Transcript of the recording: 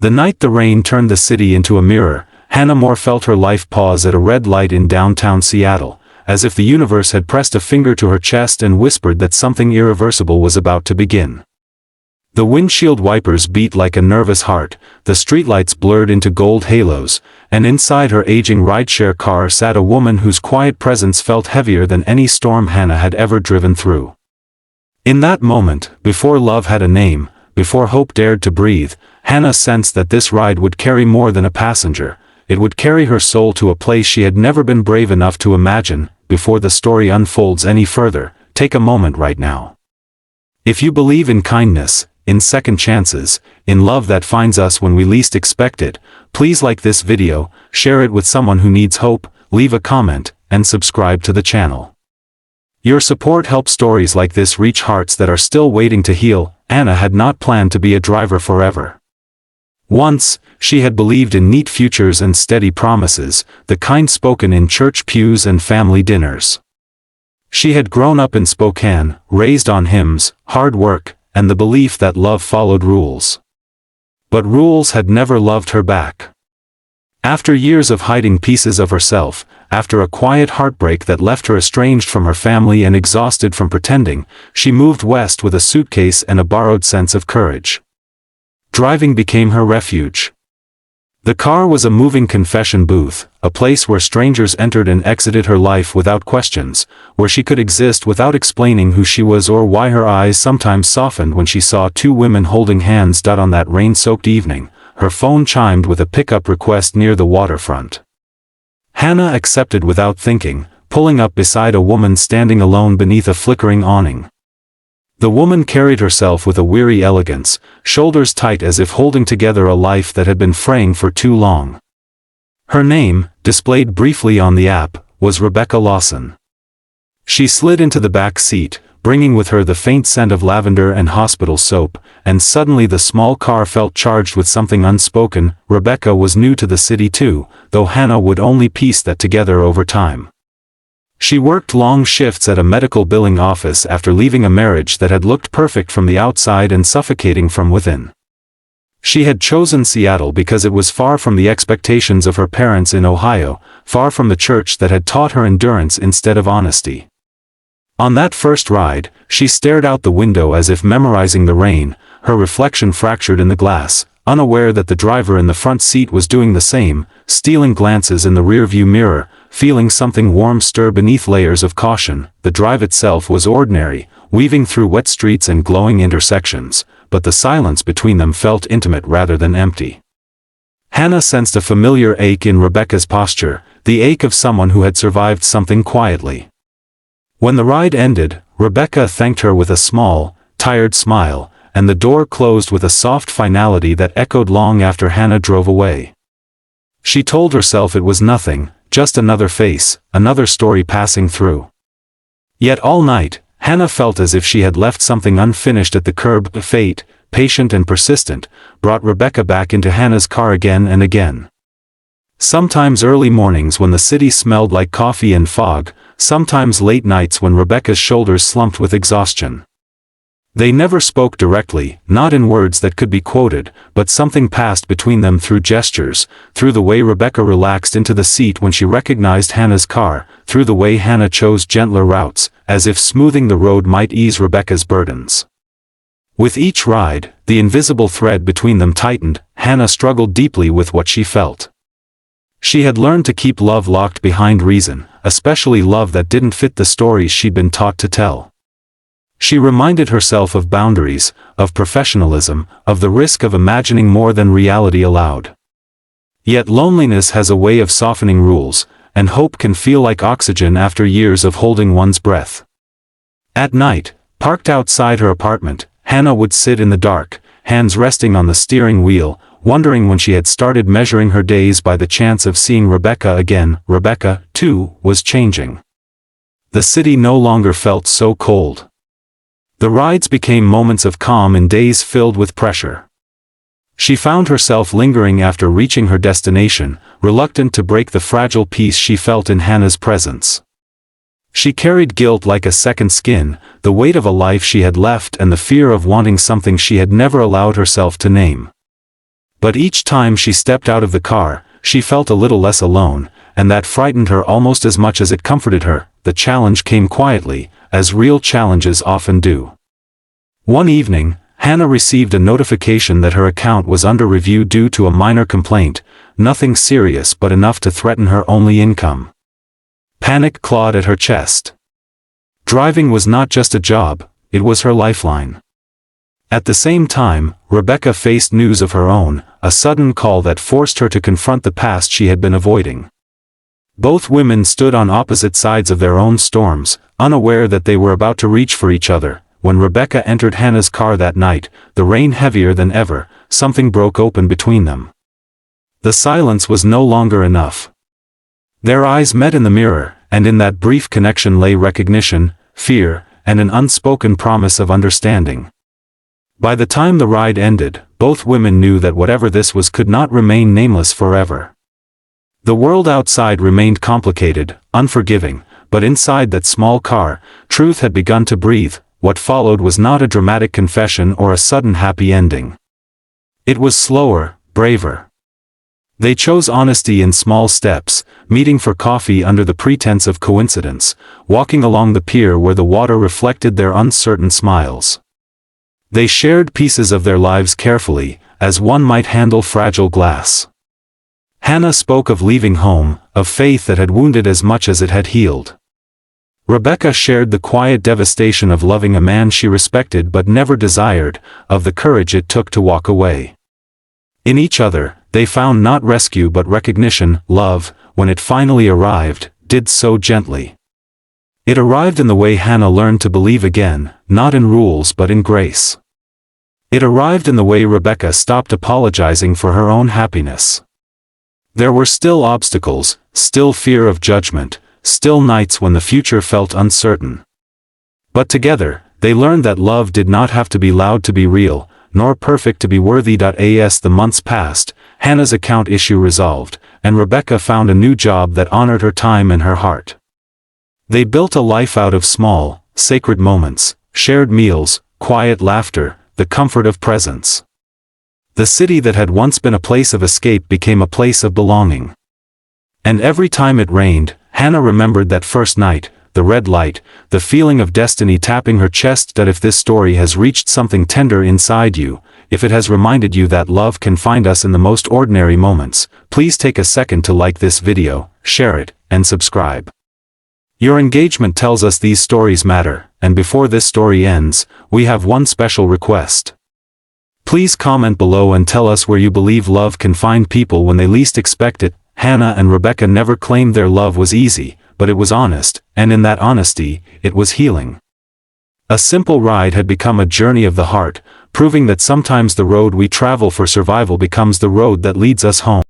The night the rain turned the city into a mirror, Hannah More felt her life pause at a red light in downtown Seattle, as if the universe had pressed a finger to her chest and whispered that something irreversible was about to begin. The windshield wipers beat like a nervous heart, the streetlights blurred into gold halos, and inside her aging rideshare car sat a woman whose quiet presence felt heavier than any storm Hannah had ever driven through. In that moment, before love had a name, before hope dared to breathe, Hannah sensed that this ride would carry more than a passenger. It would carry her soul to a place she had never been brave enough to imagine. Before the story unfolds any further, take a moment right now. If you believe in kindness, in second chances, in love that finds us when we least expect it, please like this video, share it with someone who needs hope, leave a comment, and subscribe to the channel. Your support helps stories like this reach hearts that are still waiting to heal. Anna had not planned to be a driver forever. Once, she had believed in neat futures and steady promises, the kind spoken in church pews and family dinners. She had grown up in Spokane, raised on hymns, hard work, and the belief that love followed rules. But rules had never loved her back. After years of hiding pieces of herself, after a quiet heartbreak that left her estranged from her family and exhausted from pretending, she moved west with a suitcase and a borrowed sense of courage. Driving became her refuge. The car was a moving confession booth, a place where strangers entered and exited her life without questions, where she could exist without explaining who she was or why her eyes sometimes softened when she saw two women holding hands. On that rain-soaked evening, her phone chimed with a pickup request near the waterfront. Hannah accepted without thinking, pulling up beside a woman standing alone beneath a flickering awning. The woman carried herself with a weary elegance, shoulders tight as if holding together a life that had been fraying for too long. Her name, displayed briefly on the app, was Rebecca Lawson. She slid into the back seat, bringing with her the faint scent of lavender and hospital soap, and suddenly the small car felt charged with something unspoken. Rebecca was new to the city too, though Hannah would only piece that together over time. She worked long shifts at a medical billing office after leaving a marriage that had looked perfect from the outside and suffocating from within. She had chosen Seattle because it was far from the expectations of her parents in Ohio, far from the church that had taught her endurance instead of honesty. On that first ride, she stared out the window as if memorizing the rain, her reflection fractured in the glass, unaware that the driver in the front seat was doing the same, stealing glances in the rearview mirror, feeling something warm stir beneath layers of caution. The drive itself was ordinary, weaving through wet streets and glowing intersections, but the silence between them felt intimate rather than empty. Hannah sensed a familiar ache in Rebecca's posture, the ache of someone who had survived something quietly. When the ride ended, Rebecca thanked her with a small, tired smile, and the door closed with a soft finality that echoed long after Hannah drove away. She told herself it was nothing, just another face, another story passing through. Yet all night, Hannah felt as if she had left something unfinished at the curb. Fate, patient and persistent, brought Rebecca back into Hannah's car again and again. Sometimes early mornings when the city smelled like coffee and fog, sometimes late nights when Rebecca's shoulders slumped with exhaustion. They never spoke directly, not in words that could be quoted, but something passed between them through gestures, through the way Rebecca relaxed into the seat when she recognized Hannah's car, through the way Hannah chose gentler routes, as if smoothing the road might ease Rebecca's burdens. With each ride, the invisible thread between them tightened. Hannah struggled deeply with what she felt. She had learned to keep love locked behind reason, especially love that didn't fit the stories she'd been taught to tell. She reminded herself of boundaries, of professionalism, of the risk of imagining more than reality allowed. Yet loneliness has a way of softening rules, and hope can feel like oxygen after years of holding one's breath. At night, parked outside her apartment, Hannah would sit in the dark, hands resting on the steering wheel, wondering when she had started measuring her days by the chance of seeing Rebecca again. Rebecca, too, was changing. The city no longer felt so cold. The rides became moments of calm in days filled with pressure. She found herself lingering after reaching her destination, reluctant to break the fragile peace she felt in Hannah's presence. She carried guilt like a second skin, the weight of a life she had left and the fear of wanting something she had never allowed herself to name. But each time she stepped out of the car, she felt a little less alone, and that frightened her almost as much as it comforted her. The challenge came quietly, as real challenges often do. One evening, Hannah received a notification that her account was under review due to a minor complaint, nothing serious but enough to threaten her only income. Panic clawed at her chest. Driving was not just a job, it was her lifeline. At the same time, Rebecca faced news of her own, a sudden call that forced her to confront the past she had been avoiding. Both women stood on opposite sides of their own storms, unaware that they were about to reach for each other. When Rebecca entered Hannah's car that night, the rain heavier than ever, something broke open between them. The silence was no longer enough. Their eyes met in the mirror, and in that brief connection lay recognition, fear, and an unspoken promise of understanding. By the time the ride ended, both women knew that whatever this was could not remain nameless forever. The world outside remained complicated, unforgiving, but inside that small car, truth had begun to breathe. What followed was not a dramatic confession or a sudden happy ending. It was slower, braver. They chose honesty in small steps, meeting for coffee under the pretense of coincidence, walking along the pier where the water reflected their uncertain smiles. They shared pieces of their lives carefully, as one might handle fragile glass. Hannah spoke of leaving home, of faith that had wounded as much as it had healed. Rebecca shared the quiet devastation of loving a man she respected but never desired, of the courage it took to walk away. In each other, they found not rescue but recognition. Love, when it finally arrived, did so gently. It arrived in the way Hannah learned to believe again, not in rules but in grace. It arrived in the way Rebecca stopped apologizing for her own happiness. There were still obstacles, still fear of judgment, still nights when the future felt uncertain. But together, they learned that love did not have to be loud to be real, nor perfect to be worthy. As the months passed, Hannah's account issue resolved, and Rebecca found a new job that honored her time and her heart. They built a life out of small, sacred moments, shared meals, quiet laughter, the comfort of presence. The city that had once been a place of escape became a place of belonging. And every time it rained, Hannah remembered that first night, the red light, the feeling of destiny tapping her chest. If this story has reached something tender inside you, if it has reminded you that love can find us in the most ordinary moments, please take a second to like this video, share it, and subscribe. Your engagement tells us these stories matter, and before this story ends, we have one special request. Please comment below and tell us where you believe love can find people when they least expect it. Hannah and Rebecca never claimed their love was easy, but it was honest, and in that honesty, it was healing. A simple ride had become a journey of the heart, proving that sometimes the road we travel for survival becomes the road that leads us home.